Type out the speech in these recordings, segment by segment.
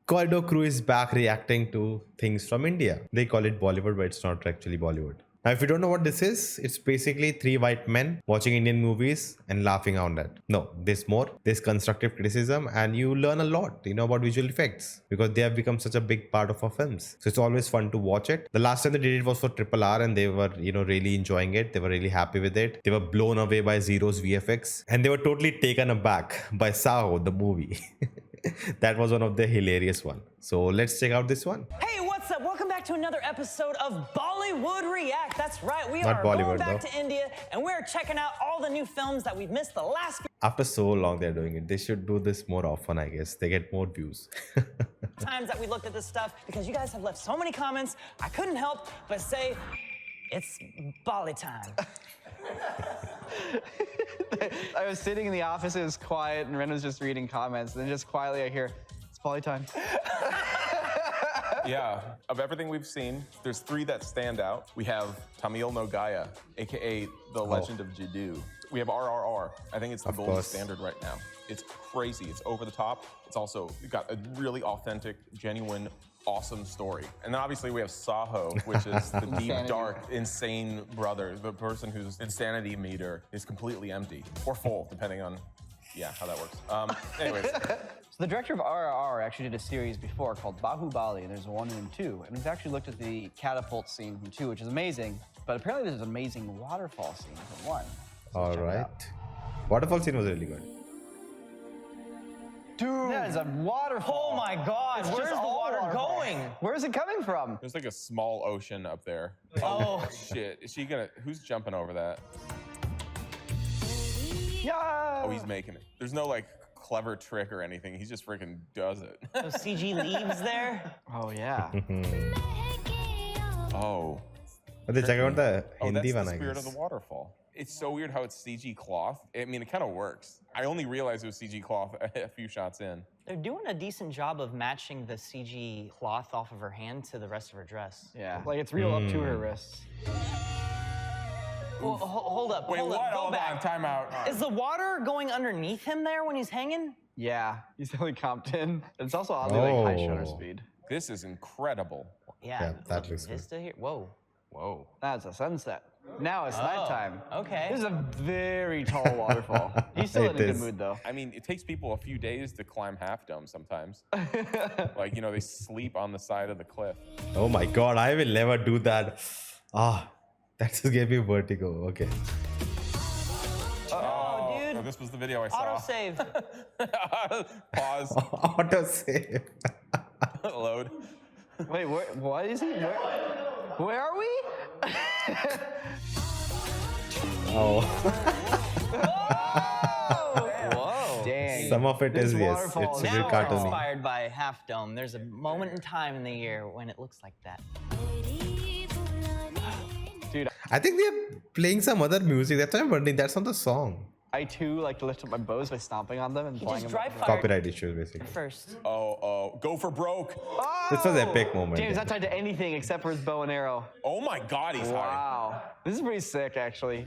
Corridor crew is back reacting to things from India. They call it Bollywood, but it's not actually Bollywood. Now, if you don't know what this is, it's basically three white men watching Indian movies and laughing on that. No, there's more. There's constructive criticism, and you learn a lot, about visual effects because they have become such a big part of our films. So it's always fun to watch it. The last time they did it was for RRR, and they were, really enjoying it. They were really happy with it. They were blown away by Zero's VFX, and they were totally taken aback by Saho, the movie. That was one of the hilarious one. So let's check out this one. Hey, what's up? Welcome back to another episode of Bollywood React. That's right, we Not are Bollywood, going back though. to India, and we're checking out all the new films that we've missed the last few After so long they're doing it. They should do this more often, I guess. They get more views. times that we looked at this stuff because you guys have left so many comments. I couldn't help but say, it's Bolly time. I was sitting in the office, it was quiet, and Wren was just reading comments, and then just quietly I hear, it's Bolly time. Yeah, of everything we've seen, there's three that stand out. We have Tamil Nogaya, aka the Legend of Jiddu. We have RRR. I think it's the gold course. standard right now. It's crazy. It's over the top. It's also got a really authentic, genuine, awesome story. And then obviously we have Saho, which is the deep, dark, insane brother, the person whose insanity meter is completely empty or full, depending on, how that works. Anyways. So the director of RRR actually did a series before called Baahubali, and there's 1 and 2. And we've actually looked at the catapult scene from 2, which is amazing, but apparently there's an amazing waterfall scene from 1. So All check it right. out. Waterfall scene was really good. Dude, that is a waterfall. Oh my God, It's where's just the all water waterfall. going? Where is it coming from? There's like a small ocean up there. Oh. Shit. Is she gonna, who's jumping over that? Yeah. Oh, he's making it. There's no like clever trick or anything. He just freaking does it. Those CG leaves there. Oh, yeah. Oh. But they check out the Oh, that's Hindi the one, I spirit guess. of the waterfall. It's so weird how it's CG cloth. I mean, it kind of works. I only realized it was CG cloth a few shots in. They're doing a decent job of matching the CG cloth off of her hand to the rest of her dress. Yeah, like it's real up to her wrists. Well, hold up, Wait, hold what? up, go Hold back. on, time out. Is the water going underneath him there when he's hanging? Yeah, he's only comped in. It's also oddly like high shutter Oh. speed. This is incredible. Yeah, that looks good. Vista here. Whoa. Whoa. That's a sunset. Now it's nighttime. Okay. This is a very tall waterfall. He's still in a It good is. mood though. I mean, it takes people a few days to climb Half Dome sometimes. Like, they sleep on the side of the cliff. Oh my god, I will never do that. Ah, that just gave me vertigo. Okay. Oh, dude. No, this was the video I saw. Autosave. Pause. Auto save. Load. Wait, what is he? Where are we? Oh. Whoa. Dang. Some of it This is, yes. waterfall It's is a bit Now we're cartoony. inspired by Half Dome. There's a moment in time in the year when it looks like that. Dude, I think they're playing some other music. That's why I'm wondering. That's not the song. I too like to lift up my bows by stomping on them and He flying just them. dry up. fired Copyright issues, basically. first. Oh, go for broke. This was an epic moment. Damn, he's not tied to anything except for his bow and arrow. Oh my God, he's high. Wow. This is pretty sick, actually.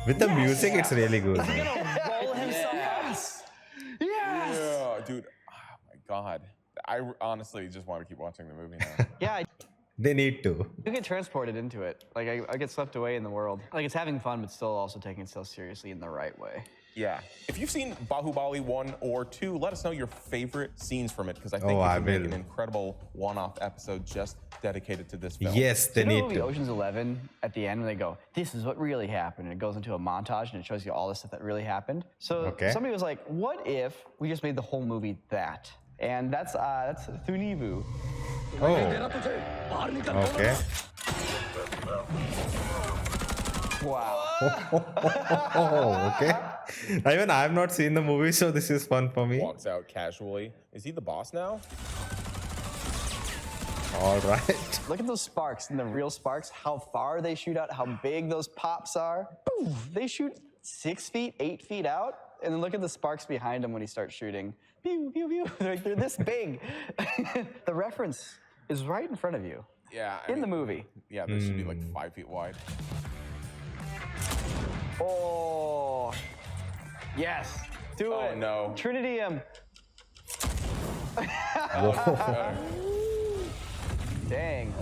With the music, it's really good. Roll himself Yes! Yeah, dude. Oh my God. I honestly just want to keep watching the movie now. Yeah, I They need to. do get transported into it. Like, I get swept away in the world. Like, it's having fun, but still also taking itself seriously in the right way. Yeah. If you've seen Baahubali 1 or 2, let us know your favorite scenes from it, because I think Oh, we I can make will. an incredible one-off episode just dedicated to this film. Yes, they You know need the movie to. Ocean's 11 at the end when they go, this is what really happened, and it goes into a montage and it shows you all the stuff that really happened. So Okay. somebody was like, what if we just made the whole movie that? And that's Thunivu. Oh. Okay. Wow. Oh, okay. Even I have not seen the movie, so this is fun for me. Walks out casually. Is he the boss now? All right. Look at those sparks and the real sparks, how far they shoot out, how big those pops are. Poof, they shoot 6 feet, 8 feet out. And then look at the sparks behind him when he starts shooting. Pew, pew, pew. They're this big. The reference is right in front of you Yeah. in the movie. Yeah, this should be like 5 feet wide. Oh, Yes. Do Oh it. no. Trinidium. Dang.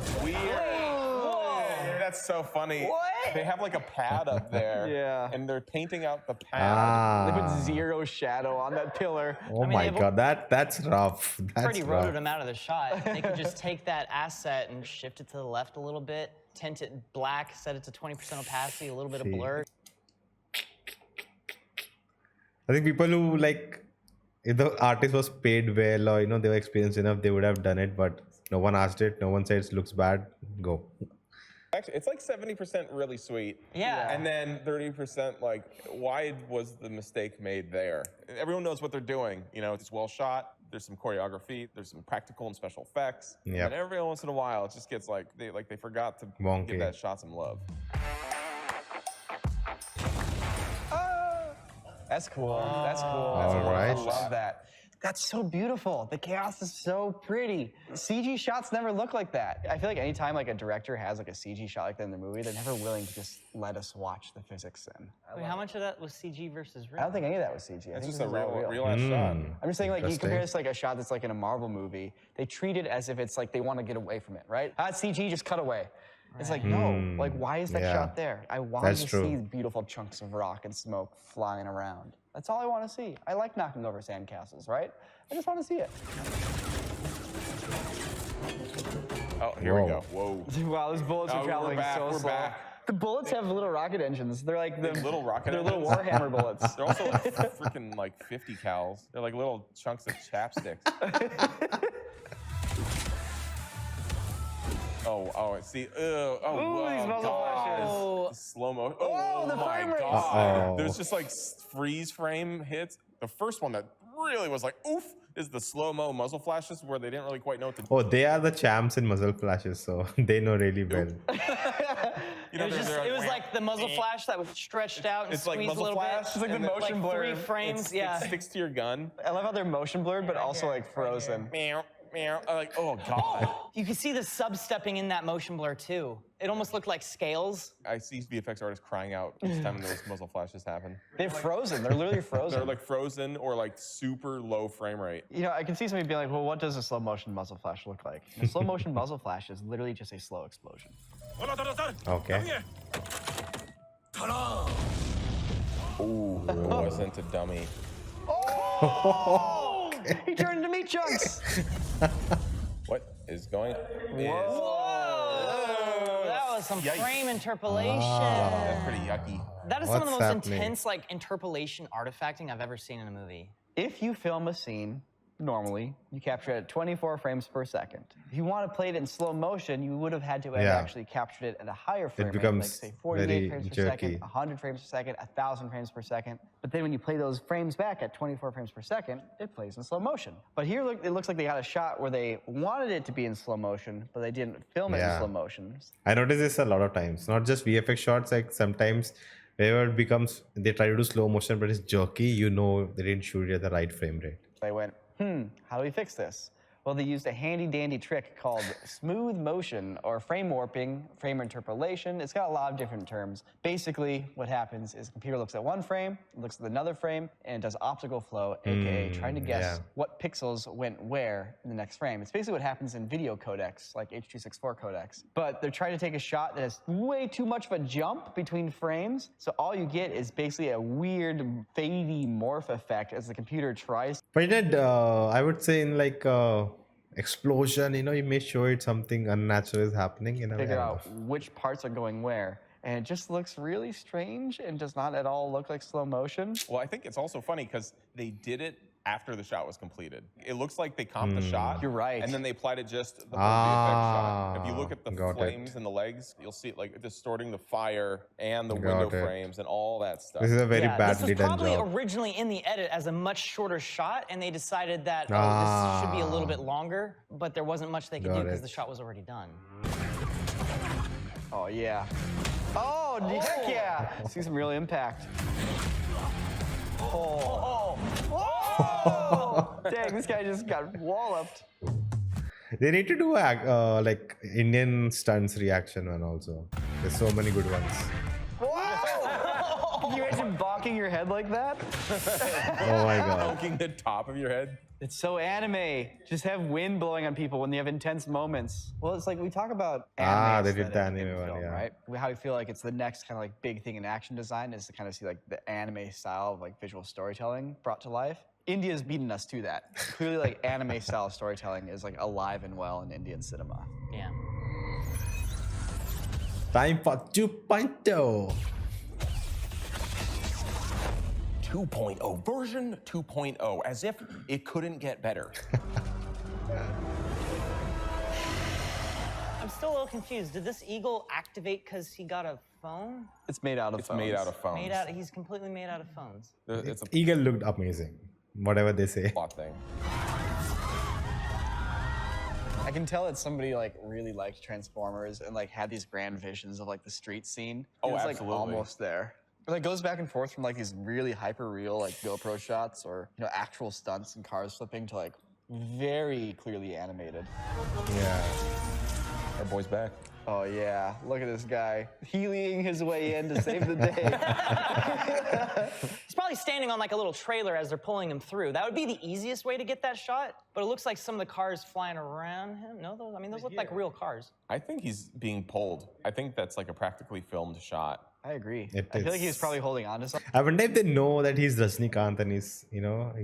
That's so funny. What? They have like a pad up there. Yeah. And they're painting out the pad. They put Ah. zero shadow on that pillar. Oh mean, my they've god, that's rough. That's Already rough. rotoed him out of the shot. They could just take that asset and shift it to the left a little bit, tint it black, set it to 20% opacity, a little bit of See. blur. I think people who like, if the artist was paid well or they were experienced enough, they would have done it. But no one asked it. No one said it looks bad. Go. Actually, it's like 70% really sweet. Yeah. And then 30% like, why was the mistake made there? Everyone knows what they're doing. It's well shot. There's some choreography. There's some practical and special effects. Yep. And every once in a while, it just gets like they forgot to Wonky. give that shot some love. That's cool. That's cool. All right. I love that. That's so beautiful. The chaos is so pretty. CG shots never look like that. I feel like anytime like a director has like a CG shot like that in the movie, they're never willing to just let us watch the physics in. Wait, how much of that was CG versus real? I don't think any of that was CG. I It's think just a this is all real ass shot. I'm just saying, like, you Interesting. compare this to like a shot that's like in a Marvel movie. They treat it as if it's like they want to get away from it, right? That's CG, just cut away. It's like, no, like, why is that yeah. shot there? I want That's to true. see beautiful chunks of rock and smoke flying around. That's all I want to see. I like knocking over sandcastles, right? I just want to see it. Oh, here we Whoa. go. Whoa. Wow, those bullets are Oh, traveling we're back, so we're slow. back. The bullets have little rocket engines. They're like the Little rocket They're little engines? Warhammer bullets. They're also like freaking like 50 cals. They're like little chunks of chapsticks. Oh, see, oh, Ooh, these muzzle flashes. Slow mo. Oh, the my frame rate. god. Uh-oh. There's just like freeze frame hits. The first one that really was like, oof, is the slow mo muzzle flashes where they didn't really quite know what to do. Oh, they are the champs in muzzle flashes, so they know really well. You know, It was like the muzzle flash that was stretched out and It's like squeezed a muzzle little flash. bit. It's like the and then, motion like blur. 3 frames, It sticks to your gun. I love how they're motion blurred, but also like frozen. Meow, meow. I'm like, oh god. You can see the sub-stepping in that motion blur too. It almost looked like scales. I see VFX artists crying out each time those muzzle flashes happen. They're frozen. They're literally frozen. They're like frozen or like super low frame rate. You know, I can see somebody being like, well, what does a slow motion muzzle flash look like? A slow motion muzzle flash is literally just a slow explosion. Okay. Ooh, wasn't a dummy. He turned into meat chunks. What is going on? Whoa! That was some Yikes. frame interpolation. That's pretty yucky. That is some of the What's most happening? intense like interpolation artifacting I've ever seen in a movie. If you film a scene, normally, you capture it at 24 frames per second. If you want to play it in slow motion, you would have had to have Yeah. actually captured it at a higher frame rate, becomes like say 48 very frames per jerky. second, 100 frames per second, 1,000 frames per second. But then when you play those frames back at 24 frames per second, it plays in slow motion. But here, look, it looks like they got a shot where they wanted it to be in slow motion, but they didn't film it in Yeah. slow motion. I notice this a lot of times. Not just VFX shots, like sometimes wherever it becomes, they try to do slow motion, but it's jerky, they didn't shoot it at the right frame rate. They went, how do we fix this? Well, they used a handy-dandy trick called smooth motion or frame warping, frame interpolation. It's got a lot of different terms. Basically, what happens is the computer looks at one frame, looks at another frame, and it does optical flow, aka trying to guess yeah. what pixels went where in the next frame. It's basically what happens in video codecs, like H.264 codecs. But they're trying to take a shot that has way too much of a jump between frames, so all you get is basically a weird fadey morph effect as the computer tries. But it did, I would say in like explosion, you may show it something unnatural is happening. Figure out which parts are going where. And it just looks really strange and does not at all look like slow motion. Well, I think it's also funny because they did it after the shot was completed. It looks like they comped the shot. You're right. And then they applied it just the whole VFX shot. If you look at the got flames and the legs, you'll see it like distorting the fire and the Got window it. frames and all that stuff. This is a very This badly was done probably job. originally in the edit as a much shorter shot, and they decided that this should be a little bit longer, but there wasn't much they could do Got because it. the shot was already done. Oh, yeah. Oh, heck yeah. See some real impact. Oh. Dang, this guy just got walloped. They need to do like Indian stunts reaction one also. There's so many good ones. Whoa! Can you imagine bonking bonking your head like that? Oh my god. Poking the top of your head. It's so anime. Just have wind blowing on people when they have intense moments. Well, it's like we talk about anime They did the aesthetic in anime one, film, yeah. right? How we feel like it's the next kind of like big thing in action design is to kind of see like the anime style of like visual storytelling brought to life. India's beaten us to that. Clearly, like anime style storytelling is like alive and well in Indian cinema. Yeah. Time for 2.0. 2.0 version 2.0, as if it couldn't get better. I'm still a little confused. Did this eagle activate because he got a phone? It's made out of phones. Made out of phones. He's completely made out of phones. It's a Eagle looked amazing. Whatever they say. plot thing. I can tell that somebody like really liked Transformers and like had these grand visions of like the street scene. Oh, It was absolutely. like almost there. It like goes back and forth from like these really hyper real like GoPro shots or actual stunts and cars flipping to like very clearly animated. Yeah. Our boy's back. Oh yeah, look at this guy healing his way in to save the day. He's probably standing on like a little trailer as they're pulling him through. That would be the easiest way to get that shot, but it looks like some of the cars flying around him. No, those look like real cars. I think he's being pulled. I think that's like a practically filmed shot. I agree. It I feel like is. he's probably holding on to something. I wonder if they know that he's Rajnikant and he's, he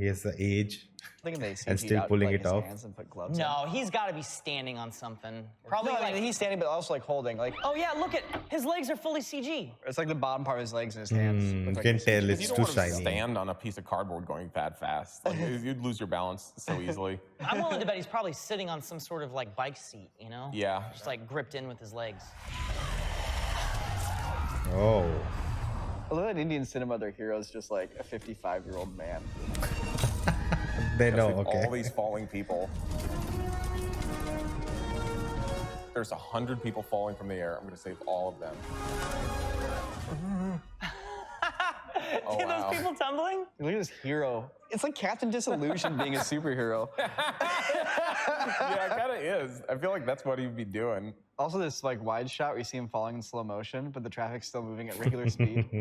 has the age. I think they And CG'd still out, pulling like, it his off. hands and put gloves No, he's got to be standing on something. Probably on. No, I like mean, he's standing, but also like holding. Like oh yeah, look at his legs are fully CG. it's like the bottom part of his legs and his hands. You look like can they're tell CG'd. it's You too don't want to shiny. stand on a piece of cardboard going that fast. Like, you'd lose your balance so easily. I'm willing to bet he's probably sitting on some sort of like bike seat, Yeah. just like gripped in with his legs. Oh. Although in Indian cinema, their hero's just like a 55-year-old man. They know, Save okay. all these falling people. There's 100 people falling from the air. I'm going to save all of them. Oh, See wow. those people tumbling? Look at this hero. It's like Captain Disillusion being a superhero. Yeah, it kind of is. I feel like that's what he'd be doing. Also, this like wide shot where you see him falling in slow motion, but the traffic's still moving at regular speed. Oh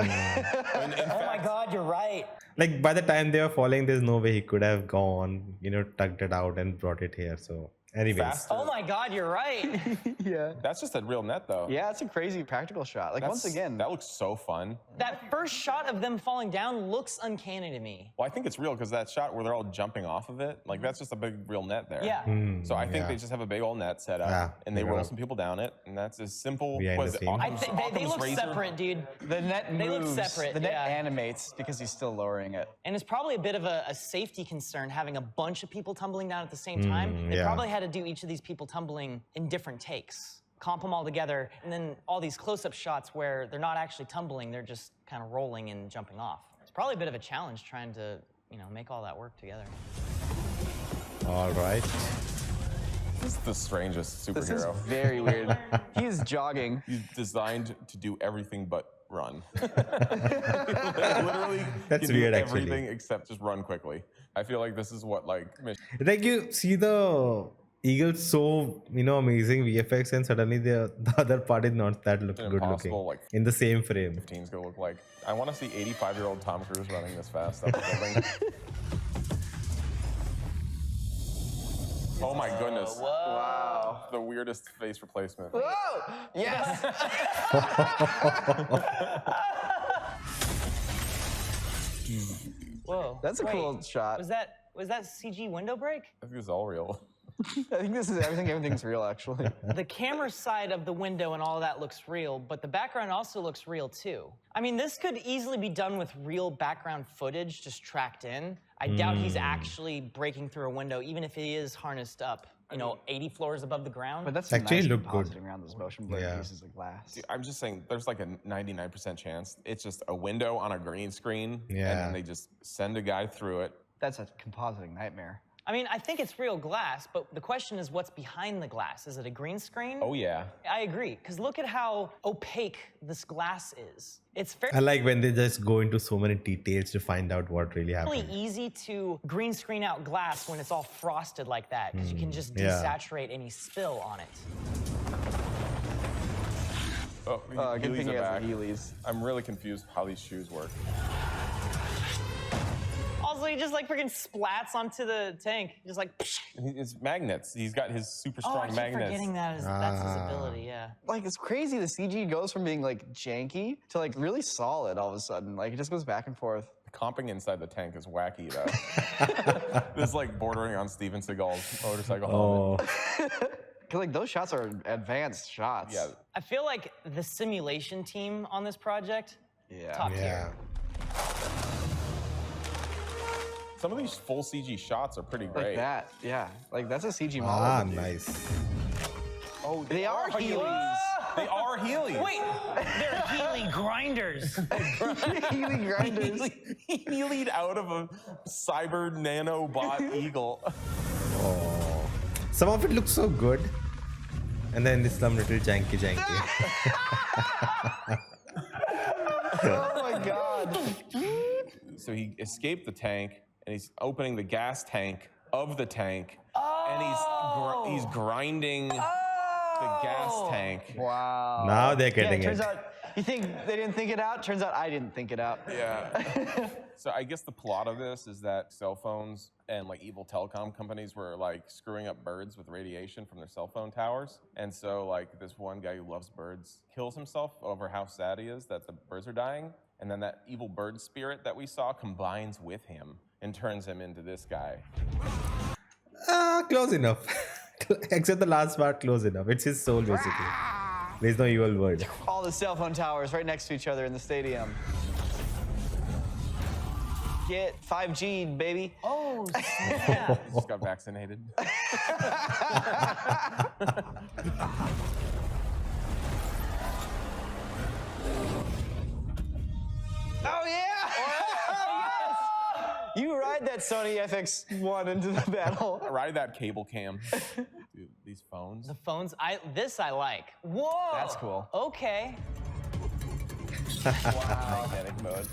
my God, you're right. Like by the time they were falling, there's no way he could have gone, tugged it out and brought it here. So anyways. Faster. Oh my God, you're right. Yeah. That's just a real net, though. Yeah, it's a crazy practical shot. Like once again, that looks so fun. That first shot of them falling down looks uncanny to me. Well, I think it's real because that shot where they're all jumping off of it, like that's just a big real net there. Yeah. So I think yeah. they just have a big old net set up, Yeah, and they they're roll gonna- some people down it, and that's as simple. Behind What the is it? scene. I Occam's- think they Occam's look razor? separate, dude. the net They look moves. separate, The net yeah. animates because he's still lowering it. And it's probably a bit of a safety concern having a bunch of people tumbling down at the same time. They yeah. probably had to do each of these people tumbling in different takes, comp them all together, and then all these close-up shots where they're not actually tumbling, they're just kind of rolling and jumping off. It's probably a bit of a challenge trying to, make all that work together. All right. This is the strangest This is superhero. very weird. He is jogging. He's designed to do everything but run. Literally, That's can do weird, actually. everything except just run quickly. I feel like this is what Like you see the eagle so amazing VFX and suddenly the other part is not that good looking Impossible, like- in the same frame. 15's gonna look like. I want to see 85-year-old Tom Cruise running this fast up the building. Oh my goodness. Wow. The weirdest face replacement. Whoa! Yes. Whoa. That's a Wait, cool shot. Was that CG window break? I think it's all real. I think this is everything. Everything's real, actually. The camera side of the window and all of that looks real, but the background also looks real too. I mean, this could easily be done with real background footage just tracked in. I doubt he's actually breaking through a window, even if he is harnessed up, 80 floors above the ground. But that's Actually nice looked good. compositing around those motion blur Yeah. pieces of glass. I'm just saying, there's like a 99% chance it's just a window on a green screen, and Yeah. then they just send a guy through it. That's a compositing nightmare. I mean, I think it's real glass, but the question is what's behind the glass? Is it a green screen? Oh yeah. I agree, because look at how opaque this glass is. It's I fairly like when they just go into so many details to find out what really happened. easy to green screen out glass when it's all frosted like that, because you can just yeah. desaturate any spill on it. Oh, Good Heelys thing he are has back. the Heelys. I'm really confused how these shoes work. he just like freaking splats onto the tank. Just like. It's magnets. He's got his super Oh, I strong keep magnets. forgetting that's his ability. Yeah. Like, it's crazy. The CG goes from being like janky to like really solid all of a sudden. Like, it just goes back and forth. Comping inside the tank is wacky though. This is like bordering on Steven Seagal's motorcycle helmet. Oh, Cause like those shots are advanced shots. Yeah. I feel like the simulation team on this project, top yeah. tier. Some of these full CG shots are pretty Like great. that. Yeah. Like that's a CG model. Ah, dude. nice. Oh, They are Heelys. They are Heelys. Wait, they're Healy grinders. Heely grinders. He Heeled out of a cyber nanobot eagle. Oh, some of it looks so good, and then this some little janky. Oh my god. So he escaped the tank, and he's opening the gas tank of the tank, and he's grinding the gas tank. Wow. Now they're getting Turns it. out you think they didn't think it out? Turns out I didn't think it out. Yeah. So I guess the plot of this is that cell phones and like evil telecom companies were like screwing up birds with radiation from their cell phone towers. And so like this one guy who loves birds kills himself over how sad he is that the birds are dying. And then that evil bird spirit that we saw combines with him and turns him into this guy. Close enough. Except the last part, close enough. It's his soul basically. There's no evil word. All the cell phone towers right next to each other in the stadium. Get 5G, baby. Oh, yeah. Just got vaccinated. Oh yeah! You ride that Sony FX1 into the battle. Ride that cable cam. Dude, these phones. The phones, I like. Whoa. That's cool. Okay. Magnetic mode.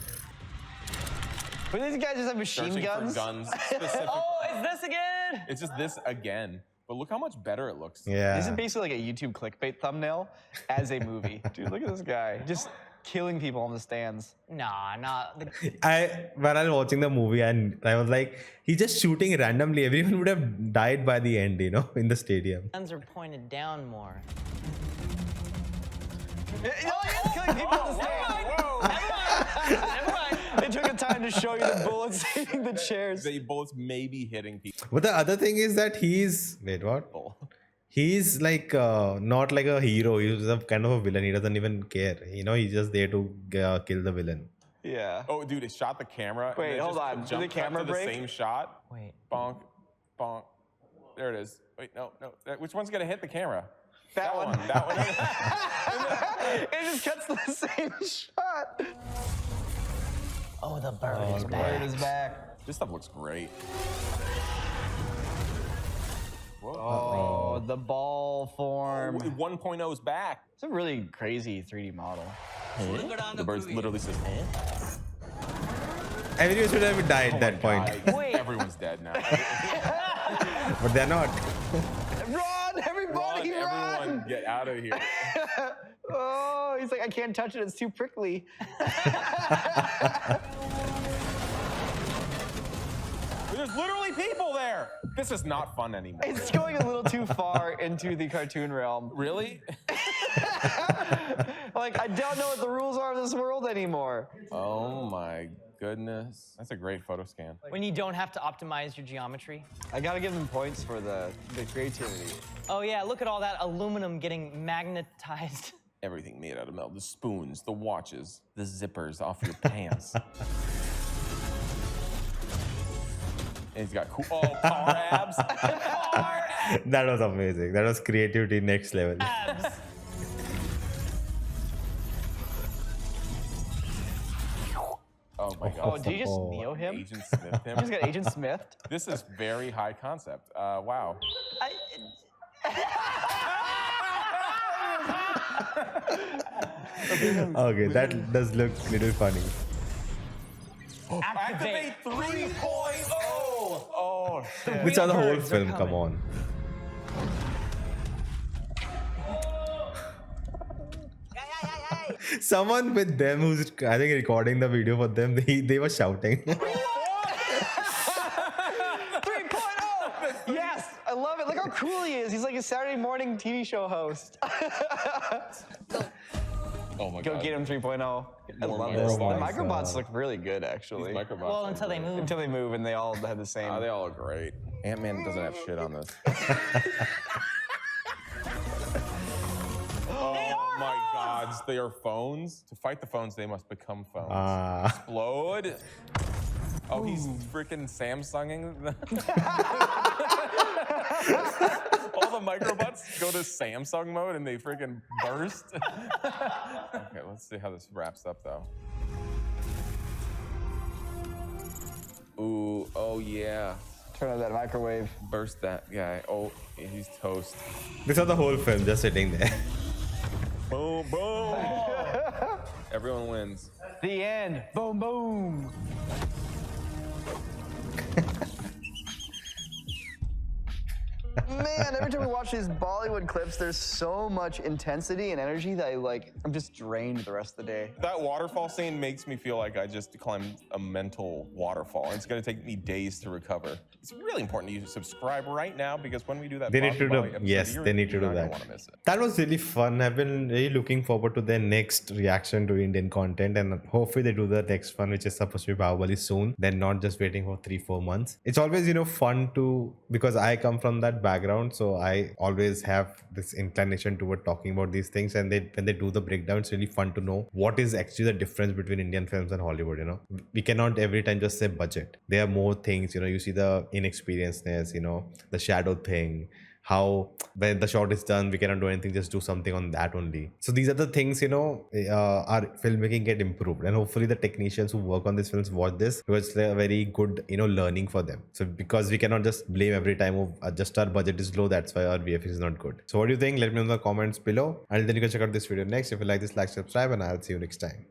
But these guys just have machine Searching guns. for guns specifically. Oh, is this again? It's just this again. But look how much better it looks. Yeah. This is basically like a YouTube clickbait thumbnail as a movie. Dude, look at this guy. Just killing people in the stands. Nah. When I was watching the movie and I was like, he's just shooting randomly. Everyone would have died by the end, in the stadium. Guns are pointed down more. Oh, yeah, killing people in the stands. Never mind. They took the time to show you the bullets hitting the chairs. The bullets may be hitting people. But the other thing is that wait, what? He's like not like a hero. He's a kind of a villain. He doesn't even care. He's just there to kill the villain. Yeah. Oh, dude, it shot the camera. Wait, and it hold just on. Did the jumped cut camera to break? the same shot. Wait. Bonk, bonk. There it is. Wait, no. Which one's gonna hit the camera? That one. That one. It just cuts to the same shot. Oh, the bird is back. Bird is back. This stuff looks great. Whoa. Oh, the ball form. 1.0 is back. It's a really crazy 3D model. The bird literally says, Everyone should have died at that point. Wait. Everyone's dead now. But they're not. Run, everybody, run! Everyone get out of here. Oh, he's like, I can't touch it. It's too prickly. There's literally people there. This is not fun anymore. It's going a little too far into the cartoon realm. Really? Like, I don't know what the rules are of this world anymore. Oh my goodness. That's a great photo scan. When you don't have to optimize your geometry. I gotta give them points for the creativity. Oh yeah, look at all that aluminum getting magnetized. Everything made out of metal. The spoons, the watches, the zippers off your pants. And he's got cool, car abs. Car abs. That was amazing. That was creativity next level. Abs. Oh my Oh, god. did you just Oh. Neo him? Agent Smith him. He's got Agent Smith. This is very high concept. Wow. Okay, that does look a little funny. Activate. 3.0. Oh, shit. Which are the whole birds are film, come coming. on. Someone with them who's, I think, recording the video for them, they were shouting. Yes, I love it. Look how cool he is. He's like a Saturday morning TV show host. Oh my Go god. get him 3.0. I More love this. The microbots. microbots look really good, actually. These microbots Well, are until they great. move. Until they move and they all have the same. They all look great. Ant-Man doesn't have shit on this. Oh my gods, they are phones. To fight the phones, they must become phones. Explode. Oh, he's freaking Samsunging. All the microbots go to Samsung mode and they freaking burst. Okay, let's see how this wraps up though. Ooh, oh yeah. Turn on that microwave. Burst that guy. Oh, he's toast. This was the whole film, just sitting there. Boom, boom. Everyone wins. The end. Boom, boom. Man, every time we watch these Bollywood clips, there's so much intensity and energy that I'm just drained the rest of the day. That waterfall scene makes me feel like I just climbed a mental waterfall. It's going to take me days to recover. It's really important you subscribe right now because when we do that, They need to do, Baahubali episode, yes, they need to you're do not gonna that. wanna miss it. That was really fun. I've been really looking forward to their next reaction to Indian content, and hopefully they do the next one, which is supposed to be Baahubali soon. Then not just waiting for 3-4 months. It's always fun to, because I come from that background, so I always have this inclination toward talking about these things. And when they do the breakdown, it's really fun to know what is actually the difference between Indian films and Hollywood. We cannot every time just say budget. There are more things. You see the inexperiencedness, the shadow thing, how when the shot is done we cannot do anything, just do something on that only. So these are the things our filmmaking get improved, and hopefully the technicians who work on these films watch this, because it's a very good learning for them. So because we cannot just blame every time of just our budget is low, that's why our VFX is not good. So what do you think? Let me know in the comments below, and then you can check out this video next. If you like this, like, subscribe, and I'll see you next time.